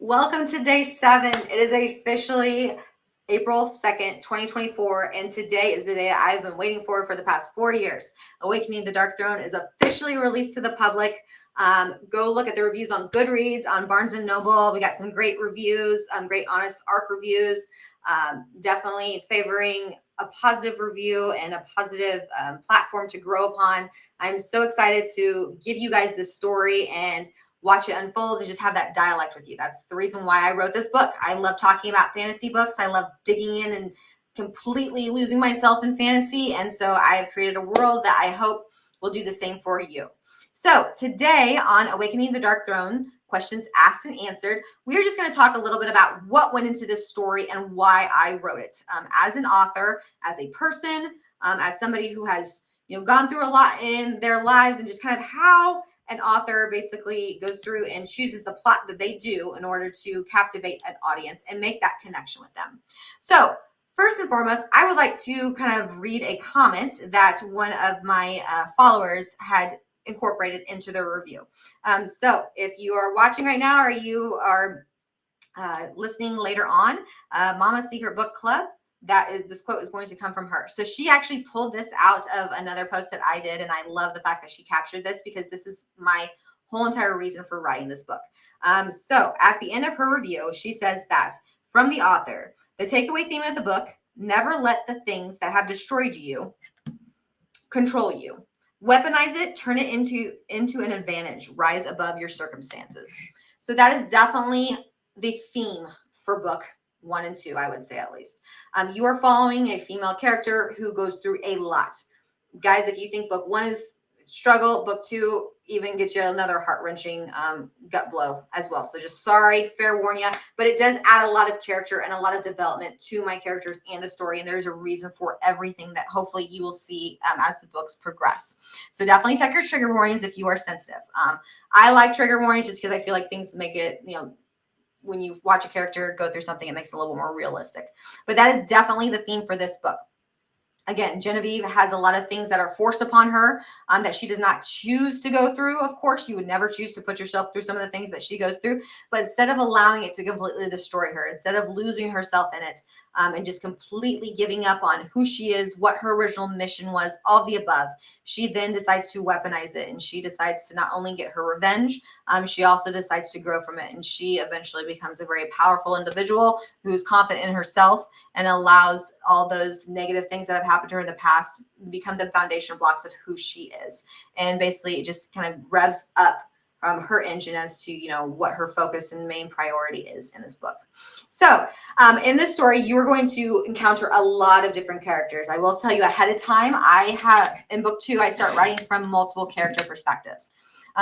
Welcome to day 7. It is officially April 2nd, 2024, and today is the day I've been waiting for the past 4 years. Awakening the Dark Throne is officially released to the public. Go look at the reviews on Goodreads, on Barnes & Noble. We got some great reviews, great honest ARC reviews, definitely favoring a positive review and a positive platform to grow upon. I'm so excited to give you guys this story and watch it unfold and just have that dialect with you. That's the reason why I wrote this book. I love talking about fantasy books. I love digging in and completely losing myself in fantasy. And so I have created a world that I hope will do the same for you. So today on Awakening the Dark Throne, questions asked and answered, we are just going to talk a little bit about what went into this story and why I wrote it. As an author, as a person, as somebody who has gone through a lot in their lives, and just kind of how an author basically goes through and chooses the plot that they do in order to captivate an audience and make that connection with them. So first and foremost, I would like to kind of read a comment that one of my followers had incorporated into their review. So if you are watching right now, or you are listening later on, Mama Secret Book Club, this quote is going to come from her. So she actually pulled this out of another post that I did, and I love the fact that she captured this because this is my whole entire reason for writing this book. So at the end of her review, she says that from the author, the takeaway theme of the book: never let the things that have destroyed you control you. Weaponize it, turn it into an advantage, rise above your circumstances. So that is definitely the theme for book 1 and 2, I would say, at least. You are following a female character who goes through a lot. Guys, if you think book 1 is struggle, book 2 even gets you another heart-wrenching gut blow as well. So just sorry, fair warn you, but it does add a lot of character and a lot of development to my characters and the story, and there's a reason for everything that hopefully you will see as the books progress. So definitely check your trigger warnings if you are sensitive. I like trigger warnings just because I feel like things make it, when you watch a character go through something, it makes it a little more realistic. But that is definitely the theme for this book. Again, Genevieve has a lot of things that are forced upon her that she does not choose to go through. Of course, you would never choose to put yourself through some of the things that she goes through. But instead of allowing it to completely destroy her, instead of losing herself in it and just completely giving up on who she is, what her original mission was, all of the above, she then decides to weaponize it. And she decides to not only get her revenge, she also decides to grow from it. And she eventually becomes a very powerful individual who's confident in herself and allows all those negative things that have happened to her in the past become the foundation blocks of who she is. And basically it just kind of revs up her engine as to, what her focus and main priority is in this book. So in this story, you are going to encounter a lot of different characters. I will tell you ahead of time, in book 2, I start writing from multiple character perspectives.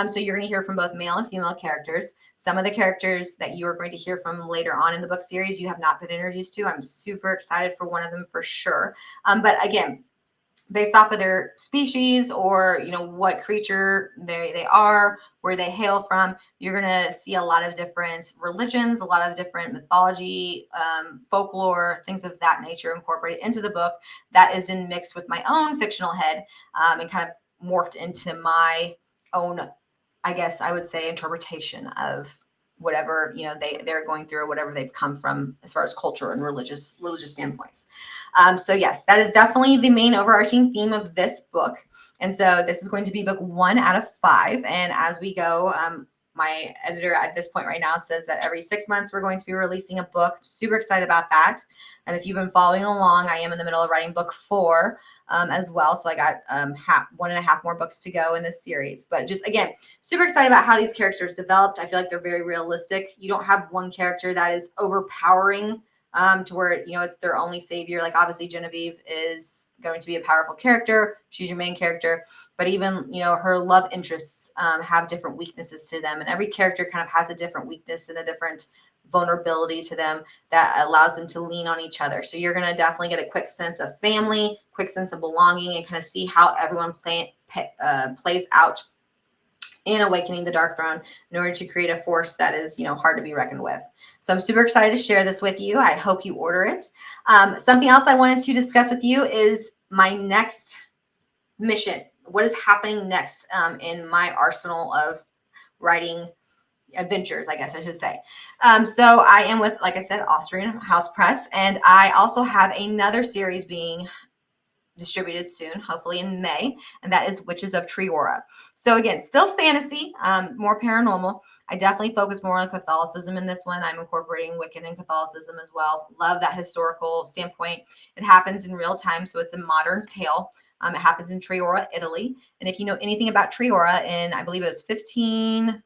So you're going to hear from both male and female characters. Some of the characters that you are going to hear from later on in the book series, you have not been introduced to. I'm super excited for one of them for sure. But again, based off of their species or, what creature they are, where they hail from, you're going to see a lot of different religions, a lot of different mythology, folklore, things of that nature incorporated into the book that is then mixed with my own fictional head and kind of morphed into my own, I guess I would say, interpretation of whatever they're going through or whatever they've come from as far as culture and religious standpoints. So yes, that is definitely the main overarching theme of this book. And so this is going to be book 1 out of 5. And as we go, my editor at this point right now says that every 6 months we're going to be releasing a book. Super excited about that. And if you've been following along, I am in the middle of writing book 4 as well. So I got 1.5 more books to go in this series. But just, again, super excited about how these characters developed. I feel like they're very realistic. You don't have one character that is overpowering to where, it's their only savior. Like, obviously, Genevieve is going to be a powerful character. She's your main character. But even, her love interests have different weaknesses to them. And every character kind of has a different weakness and a different vulnerability to them that allows them to lean on each other. So you're going to definitely get a quick sense of family, quick sense of belonging, and kind of see how everyone plays out in Awakening the Dark Throne in order to create a force that is, hard to be reckoned with. So I'm super excited to share this with you. I hope you order it. Something else I wanted to discuss with you is my next mission. What is happening next in my arsenal of writing adventures, I guess I should say. So I am with, like I said, Austrian House Press, and I also have another series being distributed soon, hopefully in May, and that is Witches of Triora. So again, still fantasy, more paranormal. I definitely focus more on Catholicism in this one. I'm incorporating Wiccan and Catholicism as well. Love that historical standpoint. It happens in real time, so it's a modern tale. It happens in Triora, Italy. And if you know anything about Triora, in I believe it was 1570s,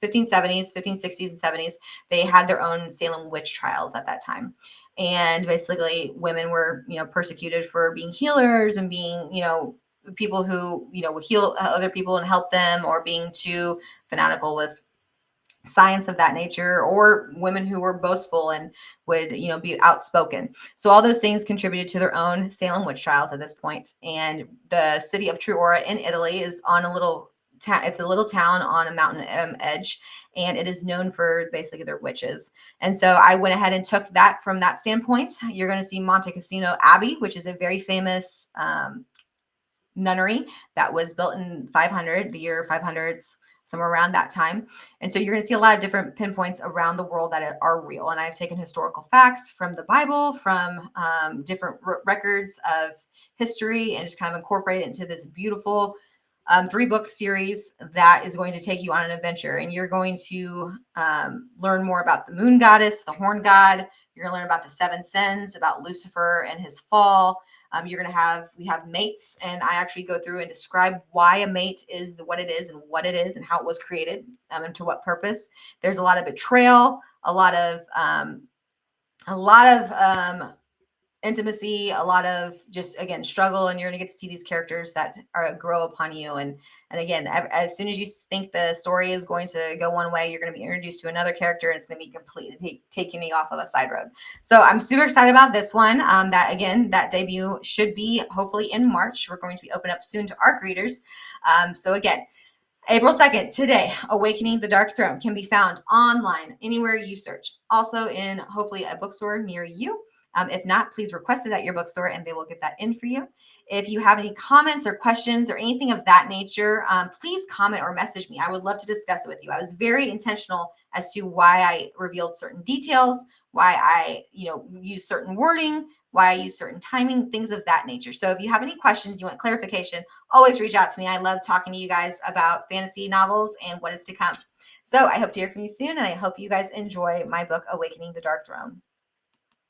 1560s, and 70s, they had their own Salem witch trials at that time. And basically women were, persecuted for being healers and being, people who, would heal other people and help them, or being too fanatical with science of that nature, or women who were boastful and would, be outspoken. So all those things contributed to their own Salem witch trials at this point. And the city of Triora in Italy is on a little it's a little town on a mountain edge, and it is known for basically their witches. And so I went ahead and took that from that standpoint. You're going to see Monte Cassino Abbey, which is a very famous nunnery that was built in the year 500s, somewhere around that time. And so you're going to see a lot of different pinpoints around the world that are real. And I've taken historical facts from the Bible, from different records of history, and just kind of incorporated it into this beautiful 3-book series that is going to take you on an adventure. And you're going to learn more about the moon goddess, the horn god. You're going to learn about the 7 sins, about Lucifer and his fall. We have mates, and I actually go through and describe why a mate is what it is and how it was created, and to what purpose. There's a lot of betrayal, a lot of intimacy, a lot of just, again, struggle, and you're going to get to see these characters that grow upon you. And again, as soon as you think the story is going to go one way, you're going to be introduced to another character, and it's going to be completely taking you off of a side road. So I'm super excited about this one. That debut should be hopefully in March. We're going to be open up soon to ARC readers. So again, April 2nd, today, Awakening the Dark Throne can be found online anywhere you search. Also in hopefully a bookstore near you. If not, please request it at your bookstore and they will get that in for you. If you have any comments or questions or anything of that nature, please comment or message me. I would love to discuss it with you. I was very intentional as to why I revealed certain details, why I, use certain wording, why I use certain timing, things of that nature. So if you have any questions, you want clarification, always reach out to me. I love talking to you guys about fantasy novels and what is to come. So I hope to hear from you soon, and I hope you guys enjoy my book, Awakening the Dark Throne.